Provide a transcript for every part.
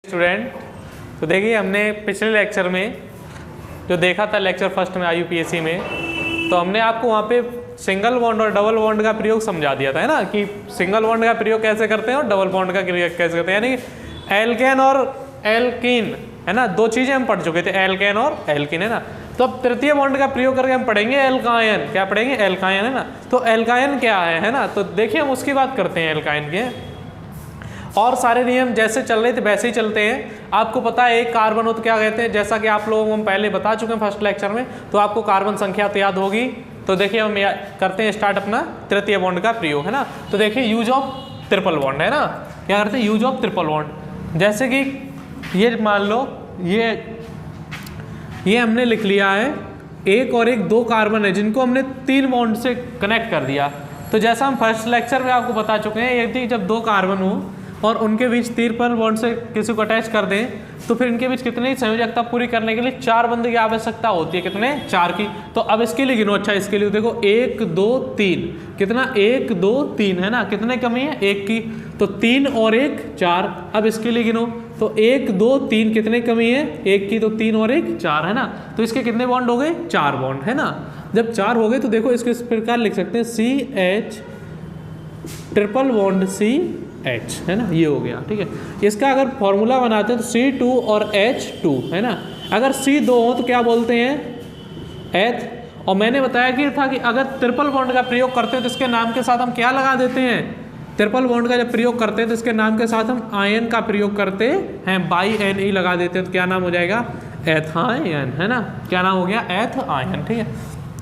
Student, तो देखिए हमने पिछले लेक्चर में जो देखा था लेक्चर फर्स्ट में IUPAC में, तो हमने आपको वहाँ पे सिंगल बॉन्ड और डबल बॉन्ड का प्रयोग समझा दिया था, है ना, कि सिंगल बॉन्ड का प्रयोग कैसे करते हैं और डबल बॉन्ड का प्रयोग कैसे करते हैं। यानी एल्केन और एल्कीन, है ना, दो चीज़ें हम पढ़ चुके थे, एल्केन और एल्कीन, है ना। तो अब तृतीय बॉन्ड का प्रयोग करके हम पढ़ेंगे एल्कायन। क्या पढ़ेंगे? एल्कायन, है ना। तो एल्कायन क्या है ना, तो देखिए हम उसकी बात करते हैं एल्कायन के। और सारे नियम जैसे चल रहे थे वैसे ही चलते हैं। आपको पता है एक कार्बन हो तो क्या कहते हैं, जैसा कि आप लोगों को हम पहले बता चुके हैं फर्स्ट लेक्चर में, तो आपको कार्बन संख्या तो याद होगी। तो देखिए हम करते हैं स्टार्ट अपना तृतीय बॉन्ड का प्रयोग, है ना। तो देखिए यूज ऑफ ट्रिपल बॉन्ड, है ना, क्या करते हैं, यूज ऑफ ट्रिपल बॉन्ड। जैसे कि ये मान लो ये हमने लिख लिया है, एक और एक दो कार्बन है जिनको हमने तीन बॉन्ड से कनेक्ट कर दिया। तो जैसा हम फर्स्ट लेक्चर में आपको बता चुके हैं, यदि जब दो कार्बन हो और उनके बीच ट्रिपल बॉन्ड से किसी को अटैच कर दें तो फिर इनके बीच कितनी संयोजकता पूरी करने के लिए चार बंद की आवश्यकता होती है। कितने? चार की। तो अब इसके लिए गिनो। अच्छा, इसके लिए देखो 1 2 3, कितना? 1 2 3, है ना। कितने कमी है? 1 की। तो 3 और 1 4। अब इसके लिए गिनो तो 1 2 3, कितने कमी है? 1 की। तो 3 और 1 4, है ना। तो इसके कितने बॉन्ड हो गए? 4 बॉन्ड, है ना। जब 4 हो गए तो देखो इसको इस प्रकार लिख सकते हैं CH ट्रिपल बॉन्ड CH, है ना, ये हो गया। ठीक है, इसका अगर फॉर्मूला बनाते हैं तो C2 और H2, है ना। अगर C2 हो तो क्या बोलते हैं? एथ। और मैंने बताया कि था कि अगर ट्रिपल बॉन्ड का प्रयोग करते हैं तो इसके नाम के साथ हम क्या लगा देते हैं? ट्रिपल बॉन्ड का जब प्रयोग करते हैं तो इसके नाम के साथ हम आयन का प्रयोग करते हैं, BNE लगा देते हैं। तो क्या नाम हो जाएगा? एथायन, है ना। क्या नाम हो गया? एथायन। ठीक है,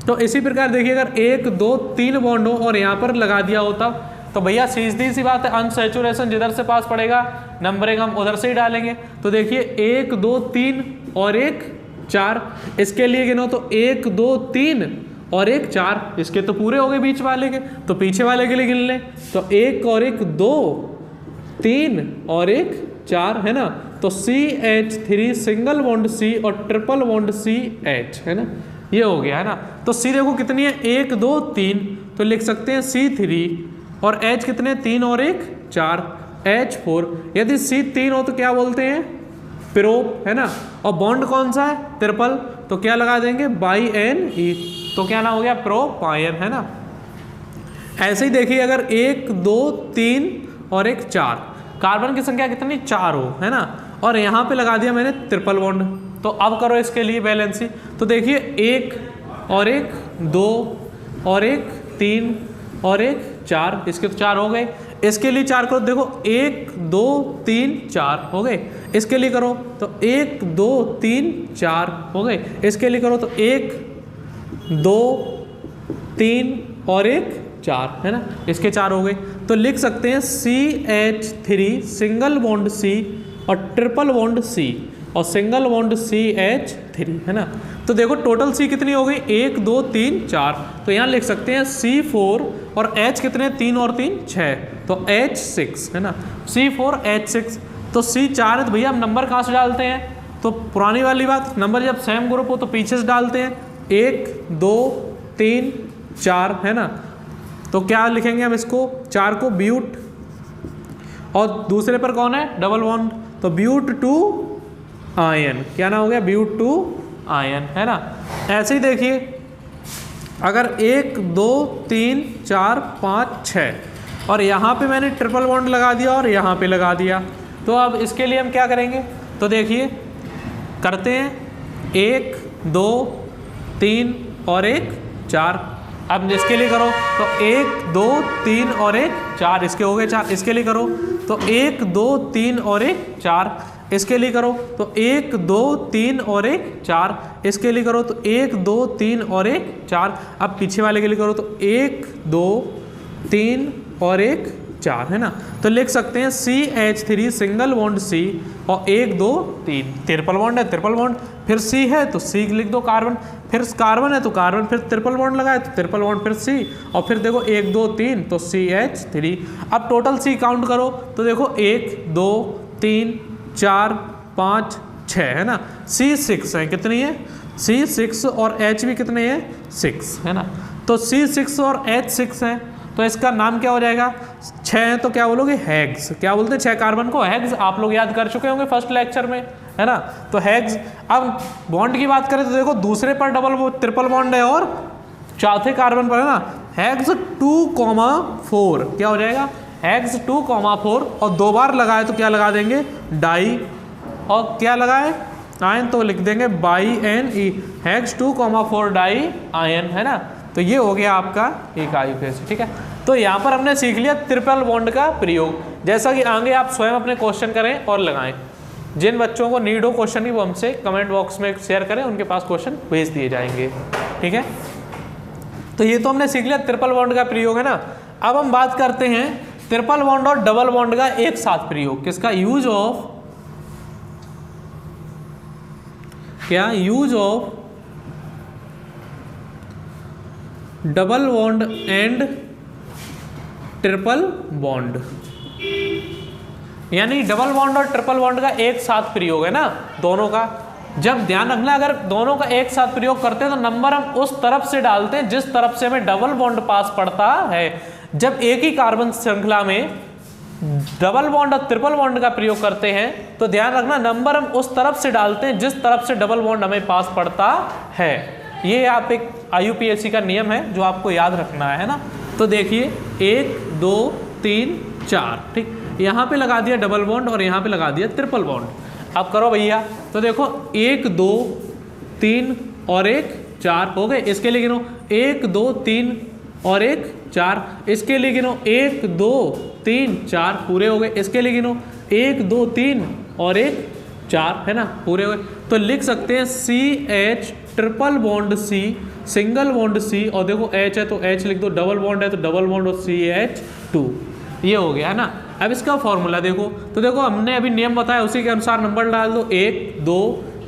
तो इसी प्रकार देखिए अगर 1 2 3 बॉन्ड हो और यहाँ पर लगा दिया होता तो भैया सीधी सी बात है, अनसैचुरेशन जिधर से पास पड़ेगा नंबरिंग हम उधर से ही डालेंगे। तो देखिए 1 2 3 और 1 4, इसके लिए गिनो तो 1 2 3 और 1 4, इसके तो पूरे हो गए बीच वाले के। तो पीछे वाले के लिए गिन लें तो 1 और 1 2 3 और 1 4, है ना। तो CH3 सिंगल बॉन्ड C और ट्रिपल बॉन्ड CH, है ना, ये हो गया, है ना। तो C देखो कितनी है? 1 2 3, तो लिख सकते हैं C3 और H कितने? 3 और 1 4, H4। यदि C 3 हो तो क्या बोलते हैं? प्रोप, है ना। और बॉन्ड कौन सा है? ट्रिपल, तो क्या लगा देंगे? BNE। तो क्या नाम हो गया? प्रोपायन, है ना। ऐसे ही देखिए अगर 1 2 3 और 1 4, कार्बन की संख्या कितनी? 4 हो, है ना। और यहाँ पे लगा दिया मैंने ट्रिपल बॉन्ड। तो अब करो इसके लिए बैलेंसी। तो देखिए 1 और 1 2 और 1 3 और 1 4, इसके तो 4 हो गए। इसके लिए 4 करो, देखो 1 2 3 4 हो गए। इसके लिए करो तो 1 2 3 4 हो गए। इसके लिए करो तो 1 2 3 और 1 4, है ना, इसके 4 हो गए। तो लिख सकते हैं CH3 सिंगल बॉन्ड C और ट्रिपल बॉन्ड C और सिंगल बॉन्ड CH3, है ना। तो देखो टोटल C कितनी हो गई? 1 2 3 4। तो यहाँ लिख सकते हैं C4 और H कितने? 3 और 3 6, तो H6, है ना। C4 H6। तो C4 है तो भैया हम नंबर कहाँ से डालते हैं? तो पुरानी वाली बात, नंबर जब सेम ग्रुप हो तो पीछे से डालते हैं, 1 2 3 4, है ना। तो क्या लिखेंगे हम इसको? 4 को ब्यूट और दूसरे पर कौन है? डबल बॉन्ड, तो ब्यूट टू आयन। क्या नाम हो गया? ब्यूट टू आयन, है ना। ऐसे ही देखिए अगर 1 2 3 4 5 6 और यहाँ पे मैंने ट्रिपल बॉन्ड लगा दिया और यहाँ पे लगा दिया, तो अब इसके लिए हम क्या करेंगे? तो देखिए करते हैं 1 2 3 और 1 4। अब इसके लिए करो तो 1 2 3 और 1 4, इसके हो गए 4। इसके लिए करो तो 1 2 3 और 1 4, इसके लिए करो तो 1 2 3 और 1 4, इसके लिए करो तो 1 2 3 और 1 4। अब पीछे वाले के लिए करो तो 1 2 3 और 1 4, है ना। तो लिख सकते हैं CH3 सिंगल बॉन्ड C और 1 2 3, ट्रिपल बॉन्ड है, ट्रिपल बॉन्ड, फिर C है तो C लिख दो कार्बन, फिर कार्बन है तो कार्बन, फिर ट्रिपल बॉन्ड लगाए तो ट्रिपल बॉन्ड, फिर C, और फिर देखो 1 2 3 तो CH3। अब टोटल C काउंट करो तो देखो 1 2 3 4 5 6, है ना। C6 है, कितनी है? C6 और H भी कितने हैं? 6, है ना। तो C6 और H6 है तो तो इसका नाम क्या हो जाएगा, 6 है तो क्या बोलोगे, हेक्स। क्या बोलते हैं 6 कार्बन को, हेक्स। आप लोग याद कर चुके होंगे फर्स्ट लेक्चर में, है ना। तो हेक्स। अब बॉन्ड की बात करें तो देखो दूसरे पर ट्रिपल बॉन्ड है और चौथे कार्बन पर है ना हेक्स 2,4 क्या हो जाएगा, हेक्स 2,4 और 2 बार लगाए तो क्या लगा देंगे, डाई, और क्या लगाए, आयन, तो लिख देंगे by N E, hex 2,4 di ion, है ना। तो ये हो गया आपका एक IUPAC, ठीक है। तो यहाँ पर हमने सीख लिया ट्रिपल बॉन्ड का प्रयोग। जैसा कि आगे आप स्वयं अपने क्वेश्चन करें और लगाएं। जिन बच्चों को नीड हो क्वेश्चन की वो हमसे कमेंट बॉक्स में शेयर करें, उनके पास क्वेश्चन भेज दिए जाएंगे, ठीक है। तो ये तो हमने सीख लिया ट्रिपल बॉन्ड का प्रयोग, है ना। अब हम बात करते हैं ट्रिपल बॉन्ड और डबल बॉन्ड का एक साथ प्रयोग। किसका, यूज ऑफ, क्या, use of double bond and triple bond, यानी डबल बॉन्ड और ट्रिपल बॉन्ड का एक साथ प्रयोग है ना दोनों का। जब ध्यान रखना, अगर दोनों का एक साथ प्रयोग करते हैं तो नंबर हम उस तरफ से डालते हैं जिस तरफ से हमें डबल बॉन्ड पास पड़ता है। जब एक ही कार्बन श्रृंखला में डबल बॉन्ड और ट्रिपल बॉन्ड का प्रयोग करते हैं तो ध्यान रखना नंबर हम उस तरफ से डालते हैं जिस तरफ से डबल बॉन्ड हमें पास पड़ता है। ये आप एक IUPAC का नियम है जो आपको याद रखना है ना। तो देखिए 1 2 3 4, ठीक, यहाँ पे लगा दिया डबल बॉन्ड और यहाँ पे लगा दिया ट्रिपल बॉन्ड। अब करो भैया, तो देखो 1 2 3 और 1 4 हो गए। इसके लिए गिनो 1 2 3 और 1 4, इसके लिए गिनो 1 2 3 4 पूरे हो गए। इसके लिए गिनो 1 2 3 और 1 4, है ना, पूरे हो गए। तो लिख सकते हैं CH triple bond C, single bond C, और देखो H है तो H लिख दो, डबल बॉन्ड है तो डबल बॉन्ड और CH2, ये हो गया, है ना। अब इसका फॉर्मूला देखो, तो देखो हमने अभी नियम बताया उसी के अनुसार नंबर डाल दो, 1 2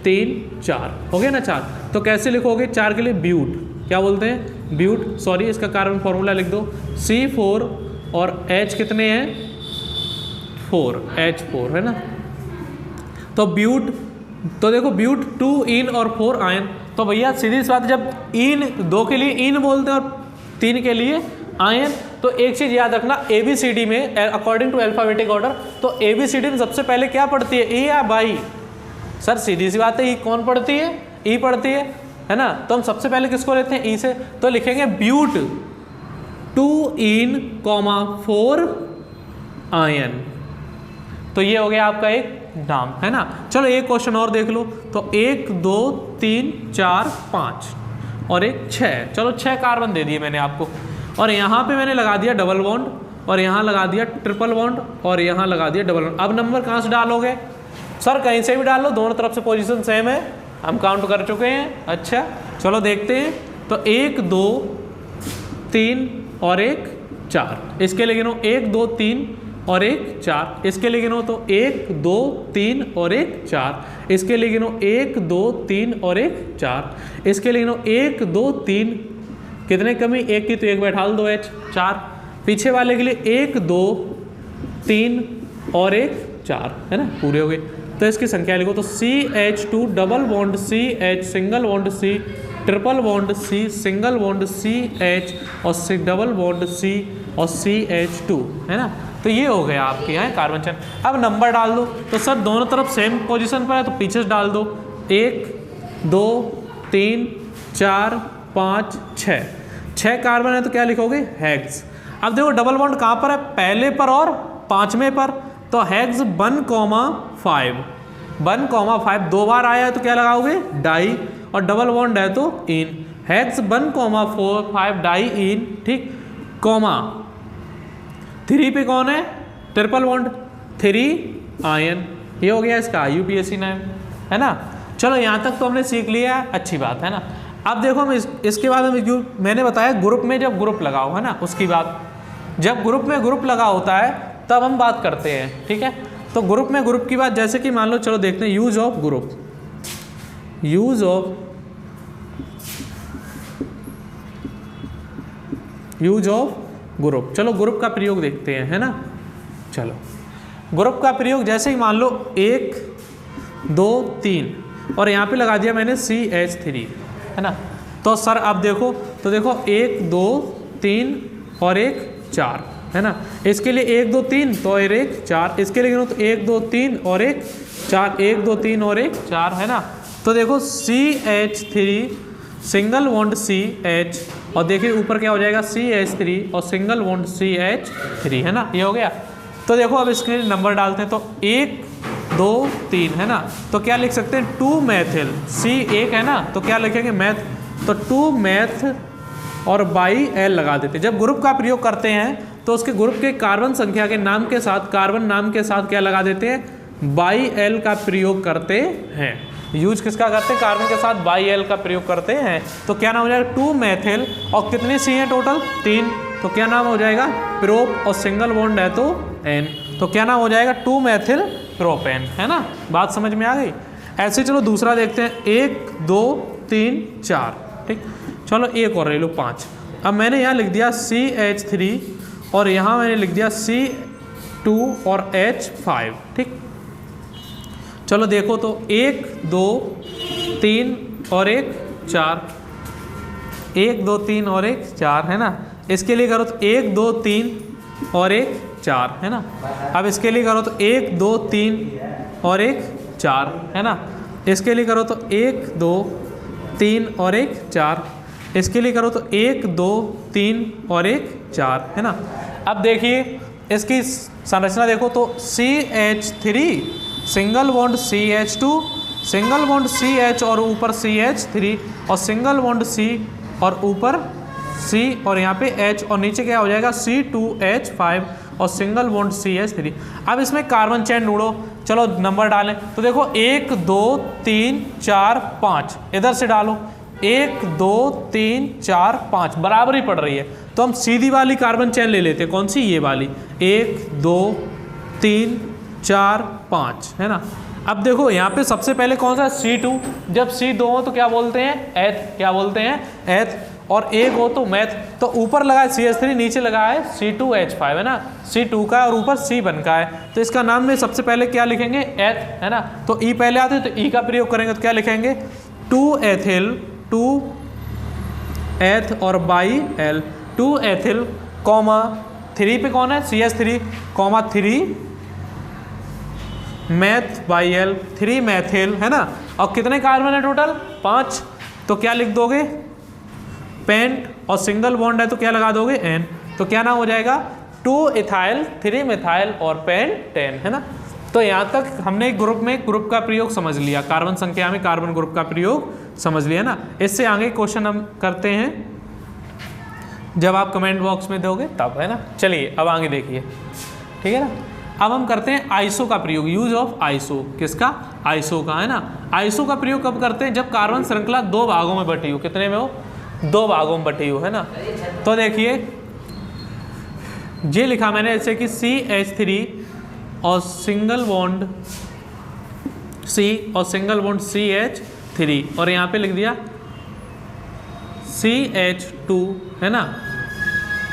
3 4 हो गया ना 4। तो कैसे लिखोगे, 4 के लिए ब्यूट, क्या बोलते हैं, ब्यूट, सॉरी इसका कार्बन फॉर्मूला लिख दो, C4 और H कितने हैं, 4, H4, है ना। तो ब्यूट, तो देखो ब्यूट 2 इन और 4 आयन। तो भैया सीधी सी बात, जब इन 2 के लिए इन बोलते हैं और 3 के लिए आयन, तो एक चीज़ याद रखना, ABCD में अकॉर्डिंग टू अल्फाबेटिक ऑर्डर, तो ABCD में सबसे पहले क्या पढ़ती है, ए या बाई। सर सीधी सी बात है, ई कौन पढ़ती है, ई पढ़ती है ना। तो हम सबसे पहले किसको लेते हैं, ई से। तो लिखेंगे ब्यूट 2 इन 4 आयन। तो ये हो गया आपका एक नाम, है ना। चलो एक क्वेश्चन और देख लो, तो 1 2 3 4 5 और 1 6, चलो 6 कार्बन दे दिए मैंने आपको, और यहाँ पे मैंने लगा दिया डबल बॉन्ड और यहाँ लगा दिया ट्रिपल बॉन्ड और यहाँ लगा दिया डबल बॉन्ड। अब नंबर कहाँ से डालोगे, सर कहीं से भी डाल लो, दोनों तरफ से पोजीशन सेम है, हम काउंट कर चुके हैं। अच्छा चलो देखते हैं, तो 1 2 3 और 1 4, इसके लिए गिनो 1 2 3 और 1 4, इसके लिए गिनो तो 1 2 3 और 1 4, इसके लिए गिनो 1 2 3 और 1 4, इसके लिए गिनो 1 2 3, कितने कमी, 1 की तो 1 बैठा दो, H 4, पीछे वाले के लिए 1 2 3 और 1 4, है ना, पूरे हो गए। तो इसकी संख्या लिखो, तो CH2 double bond CH, single bond C, triple bond C, single bond CH और डबल बॉन्ड C और CH2, है ना। तो ये हो गया आपके यहाँ कार्बन चेन। अब नंबर डाल दो, तो सर दोनों तरफ सेम पोजीशन पर है तो पीछे से डाल दो, 1 2 3 4 5 6 कार्बन है तो क्या लिखोगे, हेक्स। अब देखो डबल बॉन्ड कहाँ पर है, पहले पर और 5वें पर, तो हेक्स 1,5, 1,5 2 बार आया है तो क्या लगाओगे, डाई, और डबल बॉन्ड है तो इन, हेक्स 1,4 डाई इन, ठीक, कॉमा 3 पे कौन है, ट्रिपल बॉन्ड 3 आयन। ये हो गया इसका IUPAC नाम, है ना। चलो यहाँ तक तो हमने सीख लिया, अच्छी बात है ना। अब देखो हम इसके बाद हम मैंने बताया ग्रुप में जब ग्रुप लगाओ, है ना, उसकी बात, जब ग्रुप में ग्रुप लगा होता है तब हम बात करते हैं, ठीक है। तो ग्रुप में ग्रुप की बात, जैसे कि मान लो, चलो देखते हैं use of group, use of group. चलो ग्रुप का प्रयोग देखते हैं, है ना। चलो ग्रुप का प्रयोग, जैसे ही मान लो 1 2 3 और यहाँ पे लगा दिया मैंने CH3, है ना। तो सर अब देखो, तो देखो 1 2 3 और 1 4, है ना। इसके लिए 1 2 3 तो और 1 4, इसके लिए गिनो तो 1 2 3 और 1 4, 1 2 3 और 1 4, है ना। तो देखो CH3 सिंगल बॉन्ड CH और देखिए ऊपर क्या हो जाएगा CH3 और सिंगल बॉन्ड CH3, है ना, ये हो गया। तो देखो अब इसके नंबर डालते हैं तो 1 2 3, है ना। तो क्या लिख सकते हैं 2 मैथिल, C 1 है ना, तो क्या लिखेंगे मैथ, तो 2 मैथ और बाई L लगा देते हैं। जब ग्रुप का प्रयोग करते हैं तो उसके ग्रुप के कार्बन संख्या के नाम के साथ, कार्बन नाम के साथ क्या लगा देते हैं, बाई L का प्रयोग करते हैं। यूज किसका करते हैं, कार्बन के साथ बाई L का प्रयोग करते हैं। तो क्या नाम हो जाएगा 2 मैथिल और कितने C हैं टोटल 3, तो क्या नाम हो जाएगा प्रोप और सिंगल बॉन्ड है तो N, तो क्या नाम हो जाएगा 2 मैथिल प्रोपेन, है ना। बात समझ में आ गई। ऐसे चलो दूसरा देखते हैं 1 2 3 4, ठीक। चलो एक और ले लो 5। अब मैंने यहाँ लिख दिया CH3 और यहाँ मैंने लिख दिया C2 और H5, ठीक। चलो देखो तो 1 2 3 और 1 4, 1 2 3 और 1 4, है ना। इसके लिए करो तो 1 2 3 और 1 4, है ना। अब इसके लिए करो तो 1 2 3 और 1 4, है ना। इसके लिए करो तो 1 2 3 और 1 4, इसके लिए करो तो 1 2 3 और 1 4, है ना। अब देखिए इसकी संरचना देखो तो CH3 single bond CH2 single bond CH और ऊपर CH3 और सिंगल बॉन्ड C और ऊपर C और यहाँ पे H और नीचे क्या हो जाएगा C2H5 और सिंगल बॉन्ड CH3। अब इसमें कार्बन चेन ढूंढो, चलो नंबर डालें तो देखो 1 2 3 4 5, इधर से डालो 1 2 3 4 5, बराबर ही पड़ रही है। तो हम सीधी वाली कार्बन चेन ले लेते हैं, कौन सी, ये वाली 1 2 3 4 5, है ना। अब देखो यहाँ पे सबसे पहले कौन सा C2, जब C 2 हो तो क्या बोलते हैं एथ, क्या बोलते हैं एथ, और 1 हो तो मैथ। तो ऊपर लगा है CH3, नीचे लगा है C2H5, है ना। C2 का और ऊपर C बन का है, तो इसका नाम में सबसे पहले क्या लिखेंगे एथ, है ना। तो E पहले आते हैं तो E का प्रयोग करेंगे तो क्या लिखेंगे 2 एथिल 2 एथ और बाई L 2 एथिल कॉमा 3 पे कौन है CH3 comma 3 math by L 3 Maithil, है ना। और कितने कार्बन है टोटल 5, तो क्या लिख दोगे पेंट और सिंगल बॉन्ड है तो क्या लगा दोगे N, तो क्या नाम हो जाएगा 2 इथाइल 3 मिथाइल और पेंटेन, है ना। तो यहाँ तक हमने ग्रुप में ग्रुप का प्रयोग समझ लिया, कार्बन संख्या में कार्बन ग्रुप का प्रयोग समझ लिया ना। इससे आगे क्वेश्चन हम करते हैं जब आप कमेंट बॉक्स में दोगे तब, है ना। चलिए अब आगे देखिए, ठीक है ना। अब हम करते हैं आइसो का प्रयोग, यूज ऑफ आइसो, किसका आइसो का, है ना। आइसो का प्रयोग कब करते हैं, जब कार्बन श्रृंखला 2 भागों में बटी हो, कितने में हो 2 भागों में बटी हो, है ना। तो देखिए ये लिखा मैंने जैसे कि CH3 और सिंगल बॉन्ड C और सिंगल बॉन्ड CH3 और यहाँ पे लिख दिया CH2, है ना।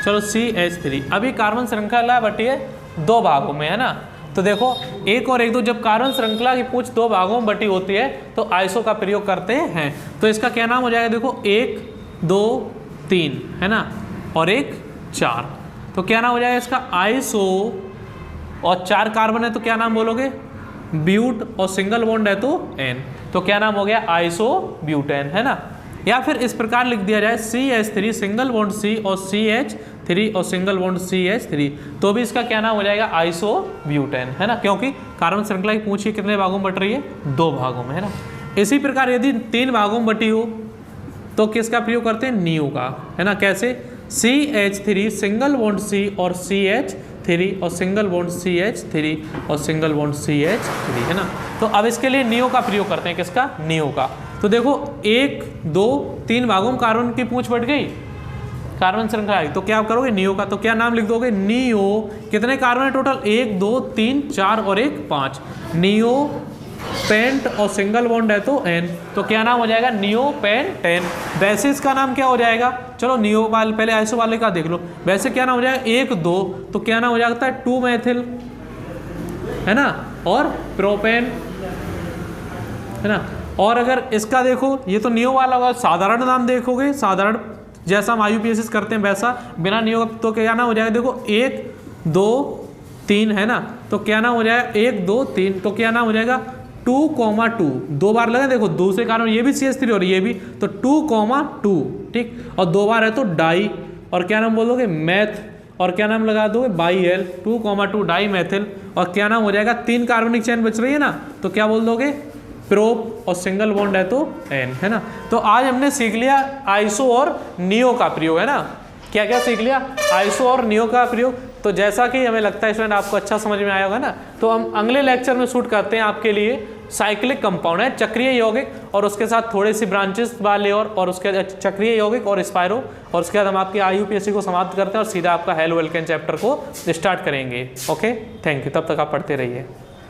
चलो CH3, अभी कार्बन श्रृंखला बटी है 2 भागों में, है ना। तो देखो 1 और 1 2, जब कार्बन श्रृंखला की पूंछ 2 भागों में बटी होती है तो आइसो का प्रयोग करते हैं। तो इसका क्या नाम हो जाएगा, देखो 1 2 3, है ना, और 1 4, तो क्या नाम हो जाएगा इसका आइसो। और 4 कार्बन है तो क्या नाम बोलोगे ब्यूट, और सिंगल बॉन्ड है तो N, तो क्या नाम हो गया आइसो ब्यूटेन, है ना। या फिर इस प्रकार लिख दिया जाए CH3 सिंगल बॉन्ड C और CH3 और सिंगल बॉन्ड CH3, तो भी इसका क्या नाम हो जाएगा आइसो ब्यूटेन, है ना, क्योंकि कार्बन श्रृंखला की पूंछ कितने भागों में बट रही है 2 भागों में, है ना। इसी प्रकार यदि 3 भागों में बटी हो तो किसका प्रयोग करते हैं नियो का, है ना। कैसे CH3 सिंगल बॉन्ड C और CH3 और सिंगल बॉन्ड CH3 और सिंगल बॉन्ड CH3, है ना। तो अब इसके लिए नियो का प्रयोग करते हैं, किसका नियो का। तो देखो 1 2 3 भागों में कार्बन की पूंछ बढ़ गई, कार्बन श्रृंखला, तो क्या आप करोगे नियो का, तो क्या नाम लिख दोगे नियो। कितने कार्बन है टोटल 1 2 3 4 और 1 5, नियो पेंट और सिंगल बॉन्ड है तो N, तो क्या नाम हो जाएगा नियो पेंटेन। वैसे इसका नाम क्या हो जाएगा, चलो नियो वाले पहले आइसो वाले का देख लो, वैसे क्या नाम हो जाएगा 1 2, तो क्या नाम हो जाता है 2 मैथिल, है ना, और प्रोपेन, है ना। और अगर इसका देखो ये तो नियो वाला होगा, साधारण नाम देखोगे, साधारण जैसा हम IUPAC करते हैं वैसा बिना नियो का, तो क्या नाम हो जाएगा, देखो 1 2 3 है ना, तो क्या नाम हो जाएगा 1 2 3, तो क्या नाम हो जाएगा 2,2, 2 बार लगे, देखो दूसरे कार्बन ये भी CH3 और ये भी, तो 2,2, ठीक, और 2 बार है तो डाई, और क्या नाम बोलोगे मैथ, और क्या नाम लगा दोगे बाई-एल, 2,2 डाई मैथिल, और क्या नाम हो जाएगा 3 कार्बनिक चेन बच रही है ना, तो क्या बोल दोगे प्रोप, और सिंगल बॉन्ड है तो एन, है ना। तो आज हमने सीख लिया आइसो और नियो का प्रयोग, है ना, क्या क्या सीख लिया, आइसो और नियो का प्रयोग। तो जैसा कि हमें लगता है स्टूडेंट आपको अच्छा समझ में आया होगा ना, तो हम अगले लेक्चर में शूट करते हैं आपके लिए साइक्लिक कंपाउंड है, चक्रीय यौगिक, और उसके साथ थोड़ी सी ब्रांचेस वाले और उसके चक्रीय यौगिक और स्पायरो, और उसके बाद हम आपकी IUPAC को समाप्त करते हैं और सीधा आपका हेलो एल्केन चैप्टर को स्टार्ट करेंगे। ओके, थैंक यू, तब तक आप पढ़ते रहिए।